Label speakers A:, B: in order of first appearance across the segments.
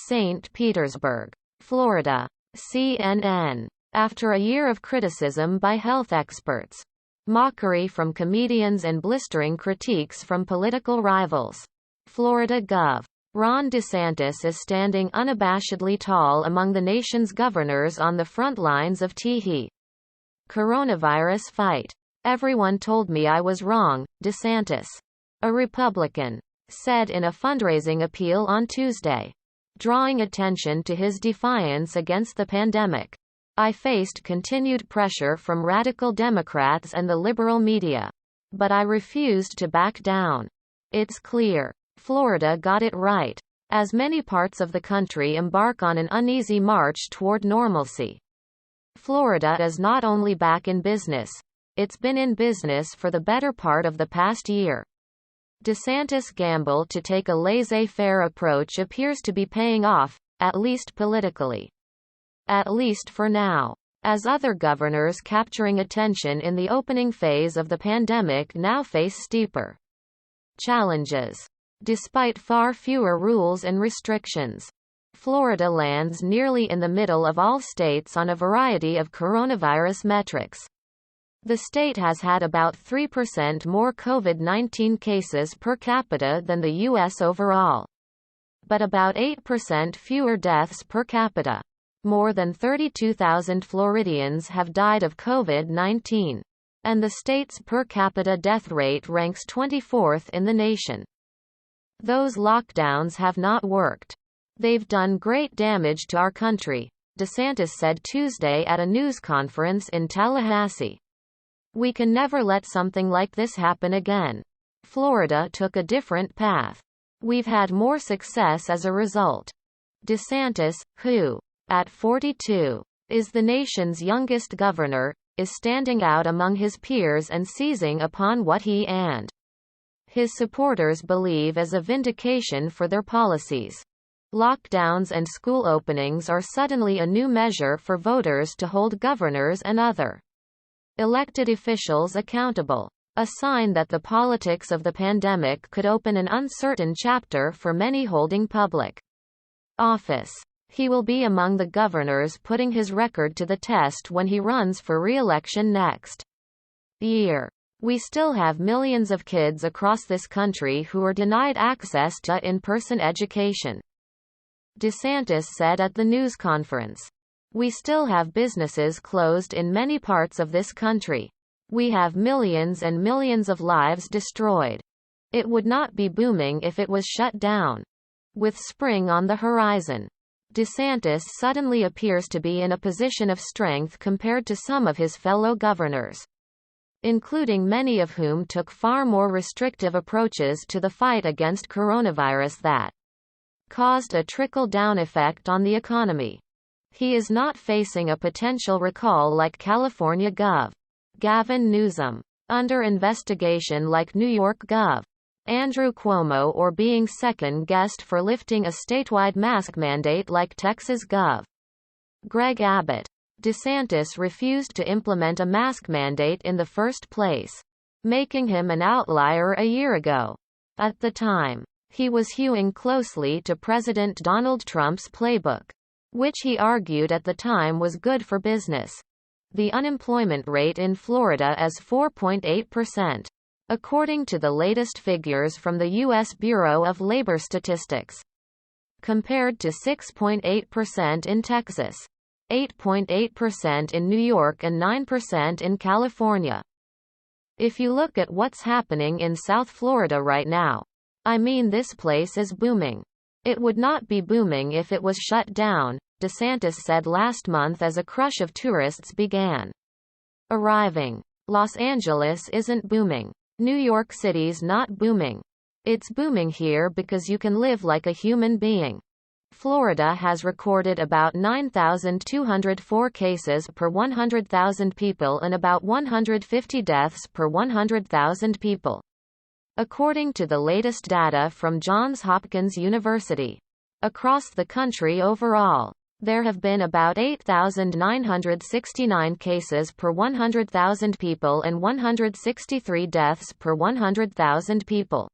A: St. Petersburg, Florida. CNN. After a year of criticism by health experts, mockery from comedians and blistering critiques from political rivals, Florida Gov. Ron DeSantis is standing unabashedly tall among the nation's governors on the front lines of the coronavirus fight. "Everyone told me I was wrong," DeSantis, a Republican, said in a fundraising appeal on Tuesday, drawing attention to his defiance against the pandemic. "I faced continued pressure from radical Democrats and the liberal media. But I refused to back down. It's clear. Florida got it right. As many parts of the country embark on an uneasy march toward normalcy, Florida is not only back in business, it's been in business for the better part of the past year." DeSantis' gamble to take a laissez-faire approach appears to be paying off, at least politically. At least for now. As other governors capturing attention in the opening phase of the pandemic now face steeper challenges. Despite far fewer rules and restrictions, Florida lands nearly in the middle of all states on a variety of coronavirus metrics. The state has had about 3% more COVID-19 cases per capita than the U.S. overall, but about 8% fewer deaths per capita. More than 32,000 Floridians have died of COVID-19, and the state's per capita death rate ranks 24th in the nation. "Those lockdowns have not worked. They've done great damage to our country," DeSantis said Tuesday at a news conference in Tallahassee. "We can never let something like this happen again. Florida took a different path. We've had more success as a result." DeSantis, who, at 42, is the nation's youngest governor, is standing out among his peers and seizing upon what he and his supporters believe as a vindication for their policies. Lockdowns and school openings are suddenly a new measure for voters to hold governors and other elected officials accountable, a sign that the politics of the pandemic could open an uncertain chapter for many holding public office. He will be among the governors putting his record to the test when he runs for re-election next year. "We still have millions of kids across this country who are denied access to in-person education," DeSantis said at the news conference. "We still have businesses closed in many parts of this country. We have millions and millions of lives destroyed. It would not be booming if it was shut down." With spring on the horizon, DeSantis suddenly appears to be in a position of strength compared to some of his fellow governors, including many of whom took far more restrictive approaches to the fight against coronavirus that caused a trickle-down effect on the economy. He is not facing a potential recall like California Gov. Gavin Newsom, under investigation like New York Gov. Andrew Cuomo, or being second-guessed for lifting a statewide mask mandate like Texas Gov. Greg Abbott. DeSantis refused to implement a mask mandate in the first place, making him an outlier a year ago. At the time, he was hewing closely to President Donald Trump's playbook, which he argued at the time was good for business. The unemployment rate in Florida is 4.8%. According to the latest figures from the U.S. Bureau of Labor Statistics, compared to 6.8% in Texas, 8.8% in New York and 9% in California. If you look at what's happening in South Florida right now, I mean, this place is booming. It would not be booming if it was shut down, DeSantis said last month as a crush of tourists began arriving. Los Angeles isn't booming. New York City's not booming. It's booming here because you can live like a human being. Florida has recorded about 9,204 cases per 100,000 people and about 150 deaths per 100,000 people, according to the latest data from Johns Hopkins University. Across the country overall, there have been about 8,969 cases per 100,000 people and 163 deaths per 100,000 people.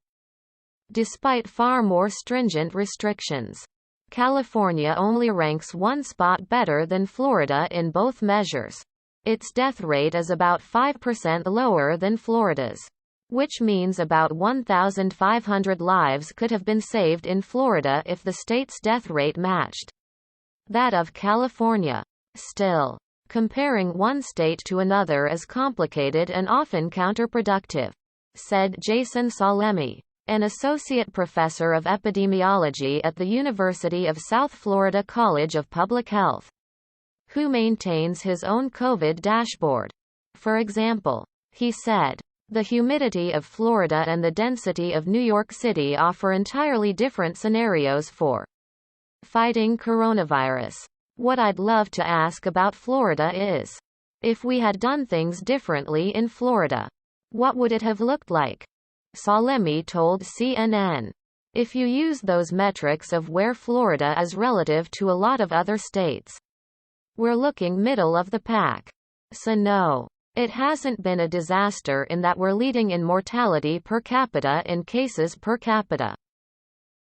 A: Despite far more stringent restrictions, California only ranks one spot better than Florida in both measures. Its death rate is about 5% lower than Florida's, which means about 1,500 lives could have been saved in Florida if the state's death rate matched that of California. Still, comparing one state to another is complicated and often counterproductive, said Jason Salemi, an associate professor of epidemiology at the University of South Florida College of Public Health, who maintains his own COVID dashboard. For example, he said, the humidity of Florida and the density of New York City offer entirely different scenarios for fighting coronavirus. What I'd love to ask about Florida is, if we had done things differently in Florida, what would it have looked like? Salemi told CNN. If you use those metrics of where Florida is relative to a lot of other states, we're looking middle of the pack. So no, it hasn't been a disaster in that we're leading in mortality per capita and cases per capita.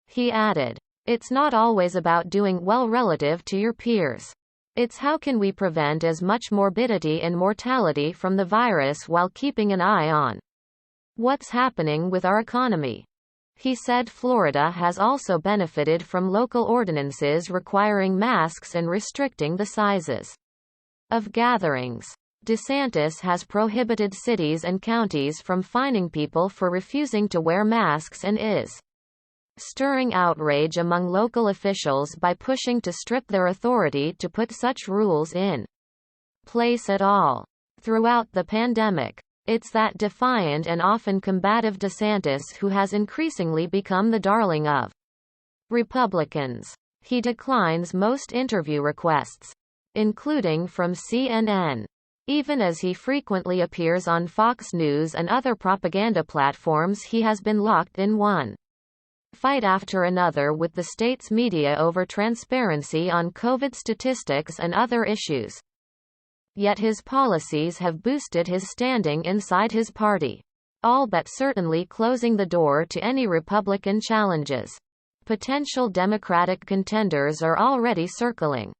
A: He added, it's not always about doing well relative to your peers. It's how can we prevent as much morbidity and mortality from the virus while keeping an eye on what's happening with our economy. He said Florida has also benefited from local ordinances requiring masks and restricting the sizes of gatherings. DeSantis has prohibited cities and counties from fining people for refusing to wear masks and is stirring outrage among local officials by pushing to strip their authority to put such rules in place at all. Throughout the pandemic, it's that defiant and often combative DeSantis who has increasingly become the darling of Republicans. He declines most interview requests, including from CNN, even as he frequently appears on Fox News and other propaganda platforms. He has been locked in one fight after another with the state's media over transparency on COVID statistics and other issues. Yet his policies have boosted his standing inside his party, all but certainly closing the door to any Republican challenges. Potential Democratic contenders are already circling.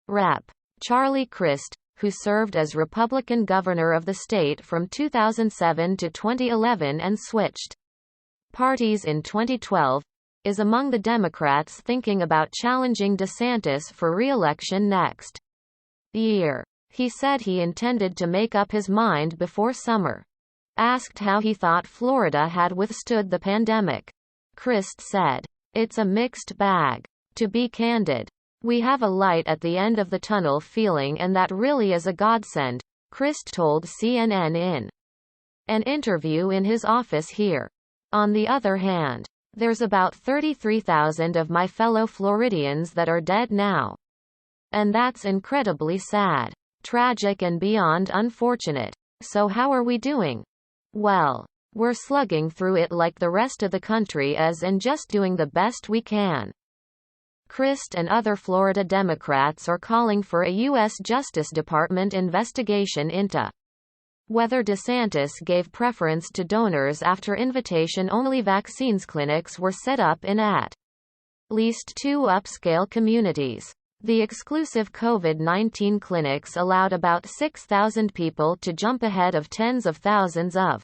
A: Rep. Charlie Crist, who served as Republican governor of the state from 2007 to 2011 and switched parties in 2012, is among the Democrats thinking about challenging DeSantis for re-election next year. He said he intended to make up his mind before summer. Asked how he thought Florida had withstood the pandemic, Crist said, it's a mixed bag. To be candid, we have a light at the end of the tunnel feeling, and that really is a godsend, Crist told CNN in an interview in his office here. On the other hand, there's about 33,000 of my fellow Floridians that are dead now. And that's incredibly sad, tragic and beyond unfortunate. So how are we doing? Well, we're slugging through it like the rest of the country is and just doing the best we can. Crist and other Florida Democrats are calling for a U.S. Justice Department investigation into whether DeSantis gave preference to donors after invitation-only vaccines clinics were set up in at least 2 upscale communities. The exclusive COVID-19 clinics allowed about 6,000 people to jump ahead of tens of thousands of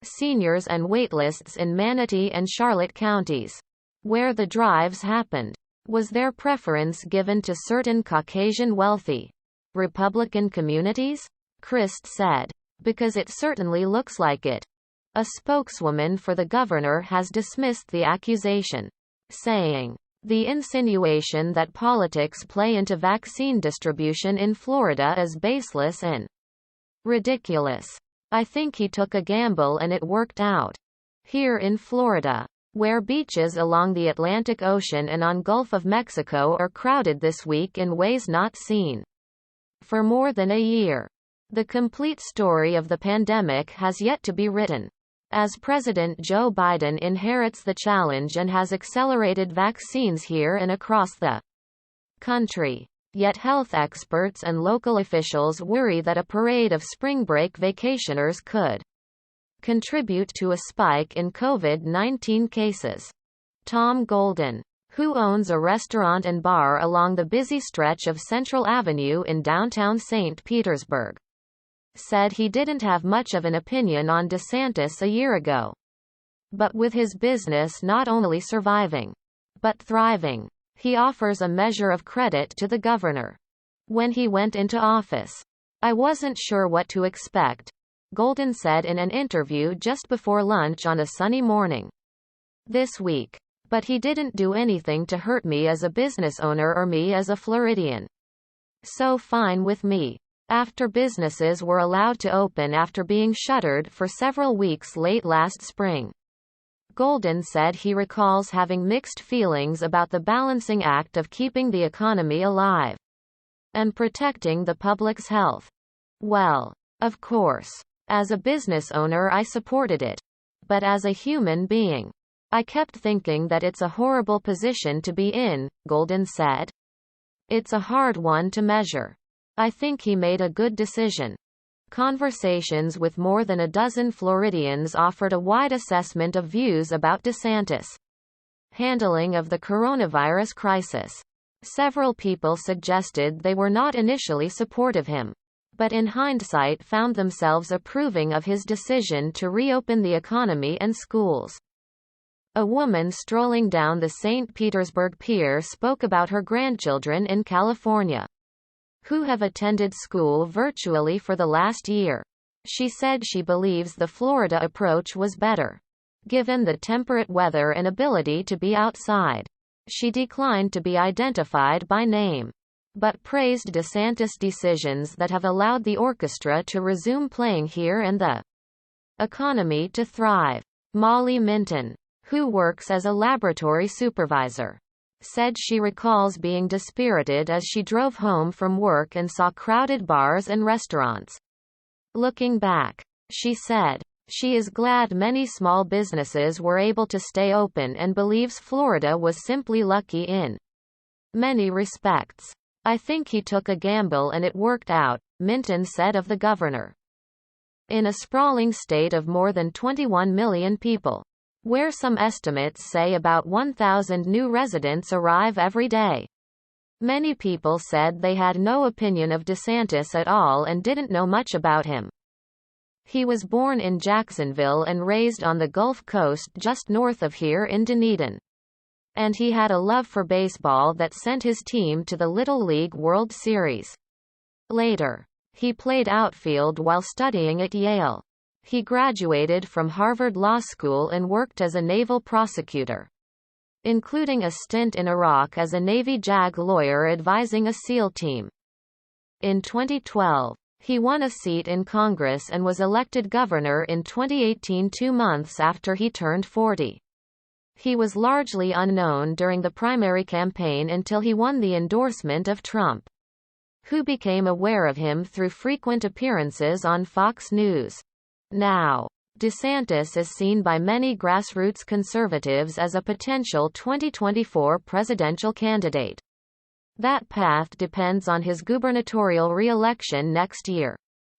A: seniors and waitlists in Manatee and Charlotte counties, where the drives happened. Was their preference given to certain Caucasian wealthy Republican communities? Crist said, because it certainly looks like it. A spokeswoman for the governor has dismissed the accusation, saying, the insinuation that politics play into vaccine distribution in Florida is baseless and ridiculous. I think he took a gamble and it worked out. Here in Florida, where beaches along the Atlantic Ocean and on Gulf of Mexico are crowded this week in ways not seen for more than a year. The complete story of the pandemic has yet to be written, as President Joe Biden inherits the challenge and has accelerated vaccines here and across the country. Yet health experts and local officials worry that a parade of spring break vacationers could contribute to a spike in COVID-19 cases. Tom Golden, who owns a restaurant and bar along the busy stretch of Central Avenue in downtown St. Petersburg, said he didn't have much of an opinion on DeSantis a year ago. But with his business not only surviving, but thriving, he offers a measure of credit to the governor. When he went into office, I wasn't sure what to expect, Golden said in an interview just before lunch on a sunny morning this week. But he didn't do anything to hurt me as a business owner or me as a Floridian. So fine with me. After businesses were allowed to open after being shuttered for several weeks late last spring, Golden said he recalls having mixed feelings about the balancing act of keeping the economy alive and protecting the public's health. Well, of course, as a business owner I supported it. But as a human being, I kept thinking that it's a horrible position to be in, Golden said. It's a hard one to measure. I think he made a good decision. Conversations with more than a dozen Floridians offered a wide assessment of views about DeSantis' handling of the coronavirus crisis. Several people suggested they were not initially supportive of him, but in hindsight found themselves approving of his decision to reopen the economy and schools. A woman strolling down the St. Petersburg Pier spoke about her grandchildren in California, who have attended school virtually for the last year. She said she believes the Florida approach was better, given the temperate weather and ability to be outside. She declined to be identified by name, but praised DeSantis' decisions that have allowed the orchestra to resume playing here and the economy to thrive. Molly Minton, who works as a laboratory supervisor, said she recalls being dispirited as she drove home from work and saw crowded bars and restaurants. Looking back, she said, she is glad many small businesses were able to stay open and believes Florida was simply lucky in many respects. I think he took a gamble and it worked out, Minton said of the governor. In a sprawling state of more than 21 million people, where some estimates say about 1,000 new residents arrive every day, many people said they had no opinion of DeSantis at all and didn't know much about him. He was born in Jacksonville and raised on the Gulf Coast just north of here in Dunedin. And he had a love for baseball that sent his team to the Little League World Series. Later, he played outfield while studying at Yale. He graduated from Harvard Law School and worked as a naval prosecutor, including a stint in Iraq as a Navy JAG lawyer advising a SEAL team. In 2012, he won a seat in Congress and was elected governor in 2018, 2 months after he turned 40. He was largely unknown during the primary campaign until he won the endorsement of Trump, who became aware of him through frequent appearances on Fox News. Now, DeSantis is seen by many grassroots conservatives as a potential 2024 presidential candidate. That path depends on his gubernatorial re-election next year.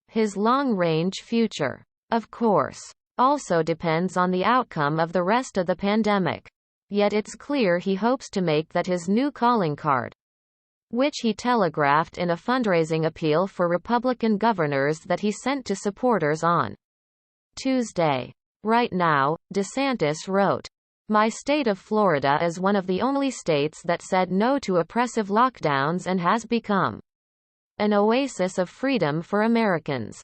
A: His long-range future, of course, also depends on the outcome of the rest of the pandemic. Yet it's clear he hopes to make that his new calling card, which he telegraphed in a fundraising appeal for Republican governors that he sent to supporters on Tuesday. Right now, DeSantis wrote, "My state of Florida is one of the only states that said no to oppressive lockdowns and has become an oasis of freedom for Americans.